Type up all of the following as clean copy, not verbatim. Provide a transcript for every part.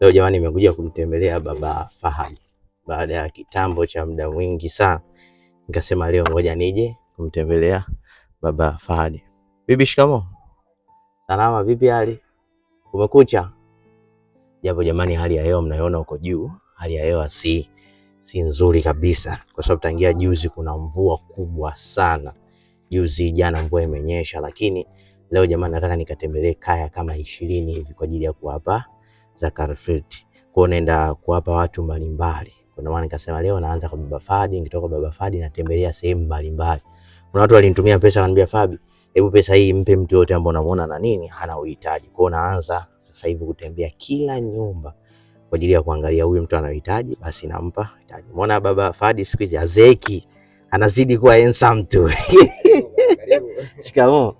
Leo jamani, nimekuja kumtembelea baba Fahad. Baada ya kitambo cha muda mwingi sana, nikasema leo ngoja nije kumtembelea baba Fahad. Bibi, shikamoo. Salama, vipi hali? Kumekucha? Japo jamani, hali ya hewa mnayoona huko juu, hali ya hewa si nzuri kabisa, kwa sababu tangia juzi kuna mvua kubwa sana. Juzi jana mvua imenyesha, lakini leo jamani nataka nikatembelee kaya kama 20 hivi kwa ajili ya kuwapa zakat. Kwa naenda kuwapa watu mbalimbali. Kwa maana nikasema leo naanza kwa baba Fahad, nikitoka baba Fahad natembelea sehemu mbalimbali. Kuna watu walinitumia pesa wananiambia, Fabi, hebu pesa hii mpe mtu yote ambaye unamuona na nini hana uhitaji. Kwa naanza sasa hivi kutembea kila nyumba kwa ajili ya kuangalia huyu mtu anahitaji, basi nampa hitaji. Umeona baba Fahad siku hizi azeki, anazidi kuwa handsome tu. Shikamoo.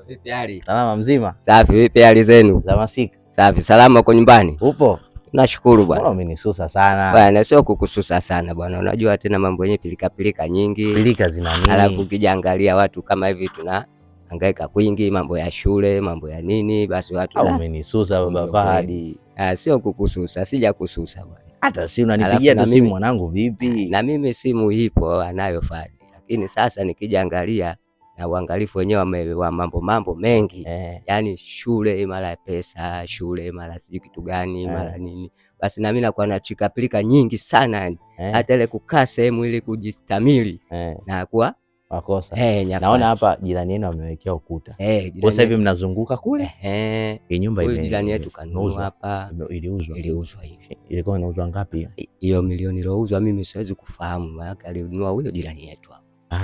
Vipi hali? Salama, mzima? Safi, vipi hali zenu? Za masika. Safi, salama uko nyumbani? Upo? Nashukuru bwana. Mbona umenisusa sana? Bwana, sio kukususa sana bwana. Unajua tena mambo yenyewe pilika nyingi. Pilika zina nini? Alafu kijaangalia watu kama hivi tuna hangaika kwingi, mambo ya shule, mambo ya nini, basi watu. Au umenisusa baba Fahad? Sio kukususa, sija kususa bwana. Hata si unanipigia tu simu mwanangu, vipi? Na mimi simu ipo anayo Fahad. Lakini sasa nikijaangalia na uangalifu wenyewe wa mambo mengi yani shule mara pesa, shule mara sijui kitu gani mara nini, basi na mimi nakuwa na chikapilika nyingi sana yani hata ile kukaa sehemu ili kujistamili na kuwa makosa. Naona hapa jirani yenu amewekea ukuta. Sasa hivi mnazunguka kule. Hii nyumba ile jirani yetu kanunua hapa. Iliuzwa hivi. Ilikuwa inauzwa ngapi hiyo? Milioni iliyouzwa mimi siwezi kufahamu, maana alinunua huyo jirani yetu hapa.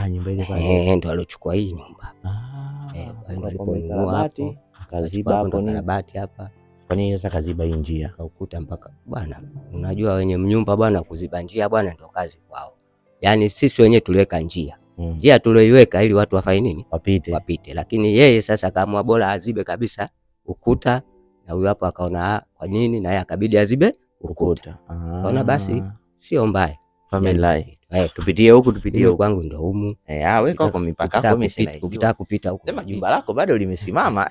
Nyumba ile pale ndo aliochukua hii nyumba. Ndo aliponunua hapo, kaziba hapo ni karabati hapa. Kwa nini sasa kaziba hii njia? Kaukuta mpaka bwana. Unajua wenye nyumba bwana, kuziba njia bwana ndo kazi kwao. Yaani sisi wenyewe tuliweka njia. Njia tulioiweka ili watu wafanye nini? Wapite. Lakini yeye sasa kama bora azibe kabisa ukuta, na huyo hapo akaona kwa nini na yeye akabidi azibe ukuta. Kaona basi sio mbaya. Family. Tupitie huku kwangu ndo humu. Weka kwa mipaka yako, mimi sina. Ukitaka kupita huko. Sema jumba lako bado limesimama.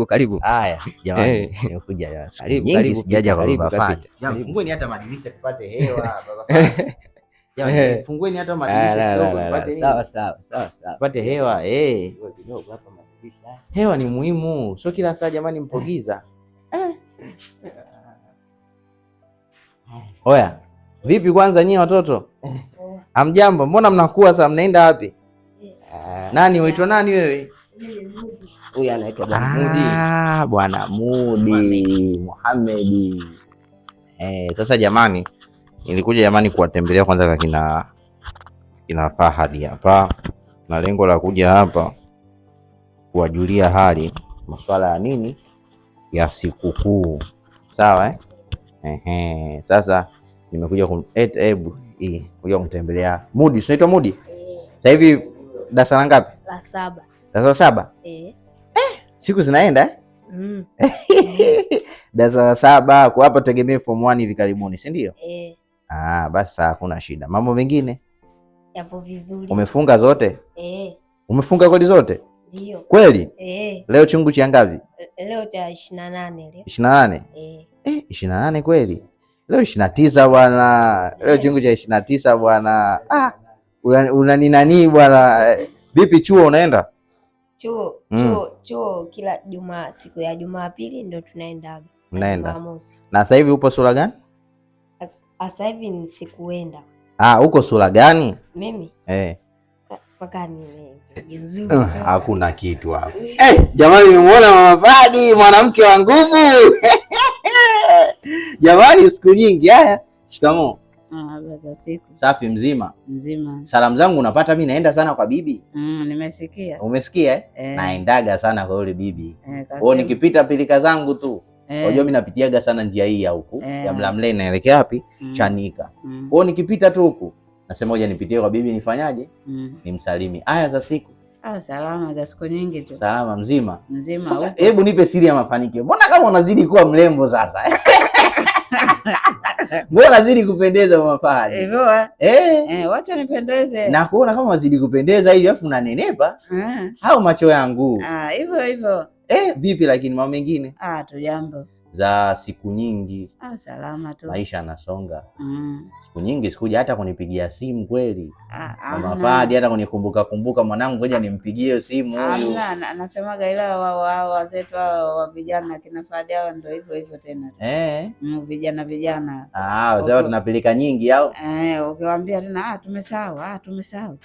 Karibu. Haya, jamani, nimekuja nyingi sijaja kwa baba Fahad. Jamani, fungueni hata madirisha tupate hewa baba Fahad. Jamani, fungueni hata madirisha kidogo tupate nini? Sawa. Tupate hewa. Kidogo hapa madirisha. Hewa ni muhimu. Sio kila saa jamani mpogiza. Oya, vipi kwanza nyie watoto? Hamjambo, mbona mnakuwa sasa, mnaenda wapi? Nani waitwa nani wewe? Huyu anaitwa Mudi. Bwana Mudi Muhammad. Sasa jamani, nilikuja jamani kuwatembelea kwanza kwa kina Fahad hapa. Na lengo la kuja hapa kuwajulia hali masuala ya nini? Ya sikukuu. Sawa Sasa nimekuja kuja kumtembelea Mudi. Unaitwa Mudi? Sasa hivi darasa la ngapi? La 7. Darasa la 7? Siku zinaenda darasa la 7 kwa hapa tegemee form 1 hivi karibuni, si ndio? Basi hakuna shida. Mambo mengine yapo vizuri. Umefunga zote? Umefunga kweli zote? Ndio. Kweli? Leo chungu cha ngapi? Leo cha 28 leo. 28? 28 kweli? Leo 29 bwana. Leo chungu cha 29 bwana. Unani nani bwana? Vipi chuo unaenda? Chuo kila siku ya Jumapili ndio tunaendaga. Unaenda? Na sasa hivi upo sura gani? Sasa hivi ni sikuenda. Uko sura gani? Mimi? Paka ni nzuri. Hakuna kitu hapo. Jamani, nimemuona mama Fahad, mwanamke wa nguvu. Jamani, siku nyingi. Haya, shikamoo. Baza siku. Safi, mzima? Mzima. Salamu zangu unapata, mimi naenda sana kwa bibi. Nimesikia. Umesikia naendaga sana kwa yule bibi. Kwao nikipita pilika zangu tu. Unajua mimi napitiaga sana njia hii ya huku ya Mlamle naelekea wapi? Chanika. Kwao nikipita tu huku nasema ngoja nipitie kwa bibi nifanyaje? Nimsalimi. Aya za siku. Salama za siku nyingi tu. Salama, mzima? Mzima. Sasa hebu nipe siri ya mafanikio. Mbona kama unazidi kuwa mrembo sasa? Mbona unazidi kupendeza mama Fahad? Hivyo wacha nipendeze. Na kuona kama unazidi kupendeza hivi afu unanenepa. Au macho yangu? Hivyo. Vipi lakini mama mengine? Tu jambo. za siku nyingi. Salama tu. Maisha yanasonga. Siku nyingi sikuja hata kunipigia simu kweli. Mama Fahadi hata kunikumbuka mwanangu, ngoja nimpigie simu huyu. Anasemaga ila wao wazee wao wa vijana kina Fahadi hao ndio hivyo tena. Vijana. Wazee tunapeleka nyingi au? Ukiwaambia tena tumesahau.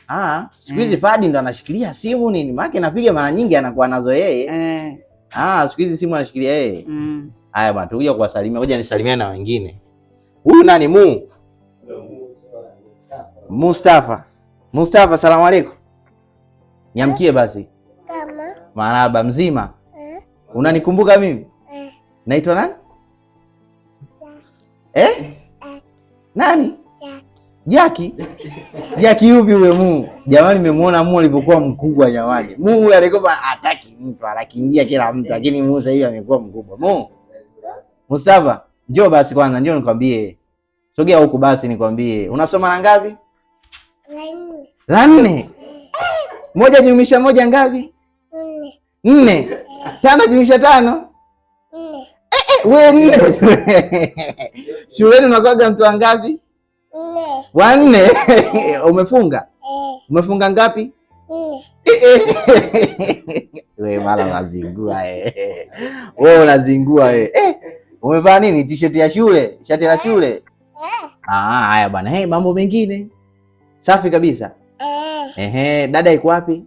Siku hizi Fahadi ndo anashikilia simu nini? Maana napiga mara nyingi anakuwa nazo yeye. Siku hizi simu anashikilia yeye. Haya bwana, tukija kuwasalimia, ngoja nisalimia na wengine. Huyu nani Mustafa, salamu alaykum. Niamkie basi. Kama. Marahaba, mzima? Unanikumbuka mimi? Naitwa nani? Nani? Jaki. Jaki yupi wewe Jamani, nimemuona alivyokuwa mkubwa jamani. Huyu alikuwa hataki mtu, anakimbia kila mtu, lakini sasa hivi amekuwa mkubwa. Mustafa, njoo basi kwanza, njoo nikwambie. Sogea huku basi nikwambie. Unasoma na ngapi? La 4. Moja jumlisha moja ngapi? 4. 5 jumlisha 5? 4. Wewe 4. Shuleni unakuwa mtu wangapi? 4. Wa 4. Umefunga? Umefunga ngapi? 4. Wewe mara unazingua Wewe unazingua Umevaa nini? T-shirt ya shule? Shati la shule? Haya bwana. Mambo mengine? Safi kabisa. Dada iko wapi?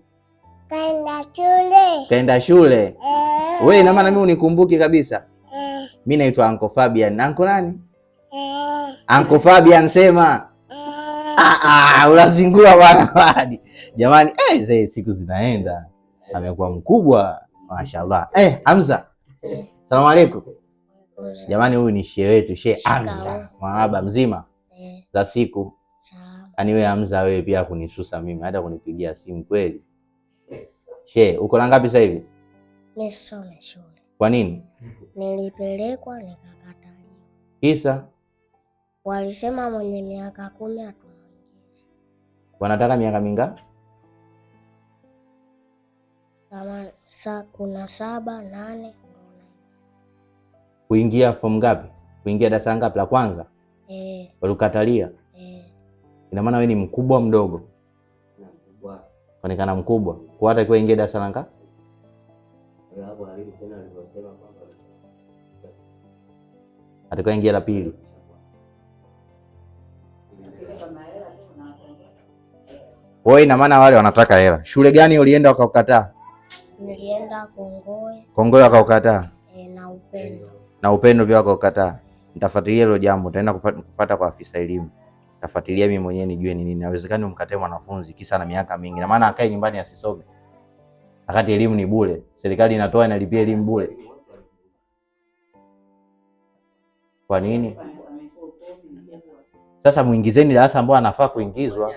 Kaenda shule. Wewe ina maana mimi unikumbuki kabisa? Mimi naitwa Uncle Fabian. Uncle nani? Uncle Fabian sema. Unazingua bwana hadi. Jamani, siku zinaenda. Amekuwa mkubwa, mashaallah. Hamza. Salamu alaykum. Jamani, huyu ni shehe wetu, Shehe Hamza. Marahaba, mzima? Za siku. Yaani wewe Hamza, wewe pia kunisusa mimi, hata kunipigia simu kweli. Shehe, uko na ngapi sasa hivi? Nisome shule. Kwa nini? Nilipelekwa nikakataliwa. Kisa? Walisema mwenye miaka 10 atumuingize. Wanataka miaka mingapi? Kama kuna 7, 8. Kuingia form ngapi? Kuingia darasa ngapi? La kwanza? Walikatalia? Ina maana wewe ni mkubwa mdogo? Mkubwa. Onekana mkubwa. Kwa hata kwa ingia darasa ngapi? Hapo alipo tena alivyosema kwamba atakuwa ingia la pili. Wewe ina maana wale wanataka hela. Shule gani ulienda wakaukataa? Nilienda Kongoe. Kongoe wakaukataa? Na Upendo. Na Upendo pia wakaukataa. Nitafuatilia hilo jambo, nitaenda kufuata kwa afisa elimu. Nitafuatilia mimi mwenyewe nijue ni nini. Inawezekana umkatae mwanafunzi kisa na miaka mingi. Na maana akae nyumbani asisome. Wakati elimu ni bure. Serikali inatoa inalipia elimu bure. Kwa nini? Sasa muingizeni darasa ambao anafaa kuingizwa.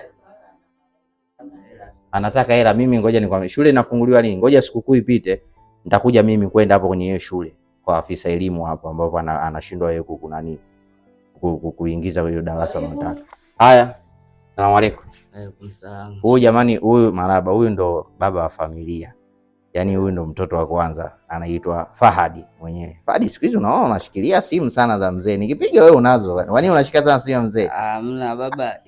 Anataka hela. Mimi ngoja nikwambie, shule inafunguliwa lini? Ngoja sikukuu ipite, nitakuja mimi kwenda hapo kwenye hiyo shule kwa afisa elimu hapo, ambapo anashindwa yeye kuingiza hiyo darasa anataka. Haya, asalamu alaykum. Alaykum salaam. Huyu jamani, huyu marahaba, huyu ndo baba wa familia. Yaani huyu ndo mtoto wa kwanza, anaitwa Fahadi mwenyewe. Fahadi, siku hizi unaona unashikilia simu sana za mzee. Nikipiga wewe unazo. Kwa nini unashika sana simu ya mzee? Hamna baba,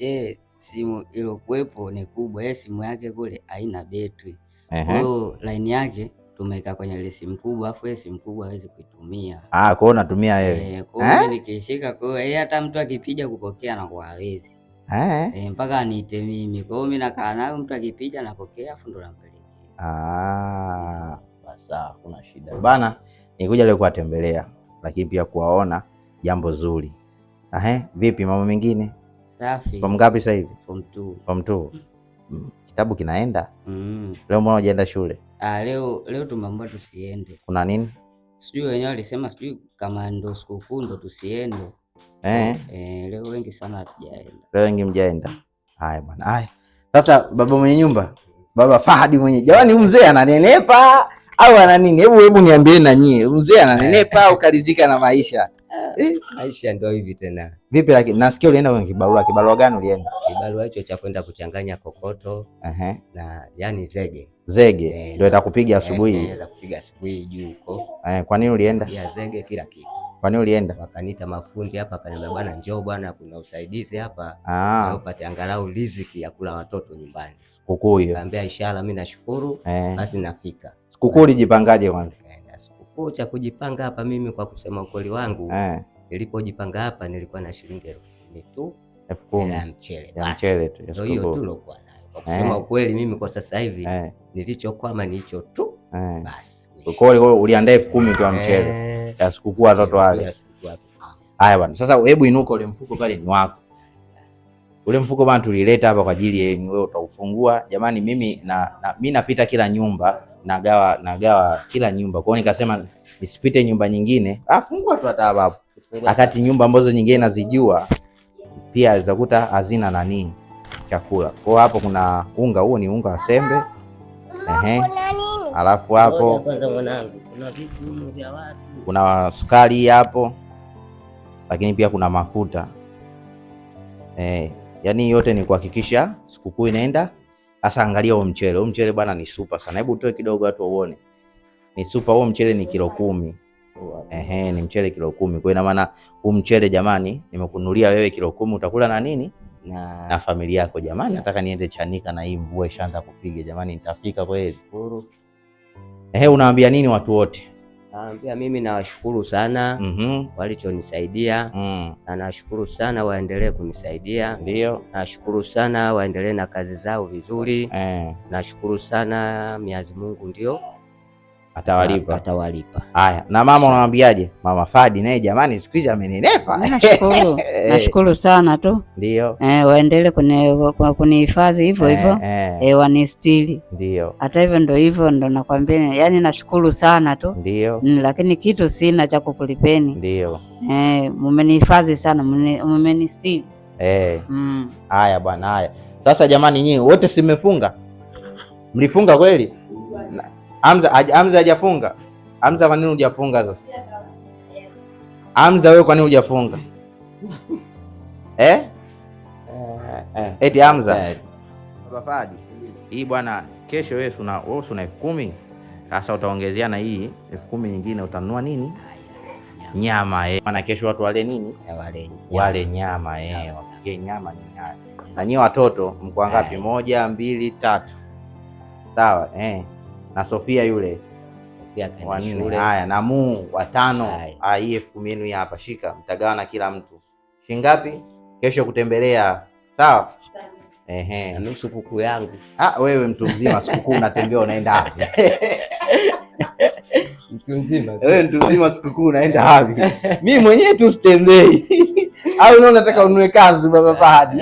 simu ilokuwepo ni kubwa. Simu yake kule haina betri. Kwa hiyo line yake tumeweka kwenye ile simu kubwa, afu simu kubwa hawezi kuitumia. Kwa hiyo unatumia wewe. Kwa hiyo nikishika, kwa hiyo hata mtu akipiga kupokea na kwa hawezi. Mpaka aniite mimi. Kwa hiyo mimi nakaa nayo, mtu akipiga napokea afu ndo nampelekea. Basi kuna shida. Bana, nikuja leo kuwatembelea, lakini pia kuwaona jambo zuri. Vipi mambo mengine? Safi. Form ngapi sasa hivi? Form 2. Form 2. Kitabu kinaenda? Leo mbona hujaenda shule? Leo tumeambiwa tusiende. Kuna nini? Sijui wenyewe walisema, sijui kama ndo sikukuu ndo tusiende. Leo wengi sana hatujaenda. Leo wengi mjaenda. Haya bwana. Haya. Sasa baba mwenye nyumba, baba Fahadi mwenye. Jamani, mzee ananenepa au ana nini? Hebu niambie na nyie. Mzee ananenepa au kalizika na maisha? Maisha ndio hivi tena. Vipi lakini nasikia ulienda kwenye kibarua. Kibarua gani ulienda? Kibarua hicho cha kwenda kuchanganya kokoto na yani zege. Zege ndio itakupiga asubuhi. Inaweza kupiga asubuhi juu huko. Kwa nini ulienda? Ya zege kila kitu. Kwa nini ulienda? Wakaniita mafundi hapa, akaniambia bwana, njoo bwana, kuna usaidizi hapa. Upate angalau riziki ya kula watoto nyumbani. Sikukuu hiyo. Kaambia inshallah, mimi nashukuru. Basi nafika. Sikukuu ulijipangaje kwanza? Sikukuu cha kujipanga hapa, mimi kwa kusema ukweli wangu, nilipojipanga hapa nilikuwa na shilingi 10,000 tu. 10,000 ya mchele. Ya mchele tu. Ndio hiyo tu lokuwa nayo. Kwa kusema ukweli, mimi kwa sasa hivi nilichokwama ni hicho tu. Basi. Kwa hiyo uliandaa 10,000 tu ya mchele ya sikukuu watoto wale. Haya bwana, sasa hebu inuka, ule mfuko pale ni wako. Ule mfuko bwana tulileta hapa kwa ajili yenu, wewe utaufungua. Jamani, mimi napita kila nyumba, nagawa kila nyumba. Kwa hiyo nikasema nisipite nyumba nyingine. Fungua tu hata hapo. Wakati nyumba ambazo nyingine nazijua pia zitakuta hazina nani chakula. Kwa hiyo hapo kuna unga, huo ni unga wa sembe. Alafu hapo kwanza mwanangu, kuna vitu vya watu. Kuna sukari hapo. Lakini pia kuna mafuta. Yaani yote ni kuhakikisha sikukuu inaenda. Sasa angalia huo mchele. Huo mchele bwana ni super sana. Hebu utoe kidogo watu waone. Ni super. Huo mchele ni kilo 10. Ni mchele kilo 10. Kwa ina maana huu mchele jamani, nimekununulia wewe kilo 10, utakula na nini? Na familia yako. Jamani, nataka niende Chanika na hii mvua ishaanza kupiga. Jamani, nitafika kweli? Unawaambia nini watu wote? Naambia mimi nawashukuru sana walichonisaidia, na nashukuru sana waendelee kunisaidia. Ndio. Nashukuru sana waendelee na kazi zao vizuri. Nashukuru sana, Mwenyezi Mungu ndio atawalipa. Haya, na mama unamwambiaje? Mama Fadi naye jamani siku hizi amenenepa. Nashukuru. Nashukuru sana tu. Ndio. Waendelee kunihifadhi hivyo hivyo. Wanistiri. Ndio. Hata hivyo ndio hivyo ndo nakwambia, yani nashukuru sana tu. Ndio. Lakini kitu sina cha kukulipeni. Ndio. Mmenihifadhi sana, mmenistiri. Haya bwana, haya. Sasa jamani, nyinyi wote si mmefunga? Mlifunga kweli? Hamza hajafunga. Hamza, kwa nini hujafunga sasa? Hamza, wewe kwa nini hujafunga? Eti Hamza. Baba Fadi. Hii bwana, kesho wewe una 10,000. Sasa utaongezea na hii 10,000 nyingine, utanunua nini? Nyama. Maana kesho watu wale nini? Wale nyama. Wapike nyama ni nyama. Na nyinyi watoto mko ngapi? 1, 2, 3. Sawa, na Sofia yule. Sofia kaenda shule. Haya, na Mu wa 5. Hii 10,000 yenu hapa, shika, mtagawana kila mtu. Shilingi ngapi? Kesho kutembelea. Sawa? Na nusu kuku yangu. Wewe mtu mzima, sikukuu unatembea unaenda wapi? Mtu mzima. Wewe mtu mzima, sikukuu unaenda wapi? Mimi mwenyewe tu sitembei. Au unaona nataka ununue kazi Baba Fadi?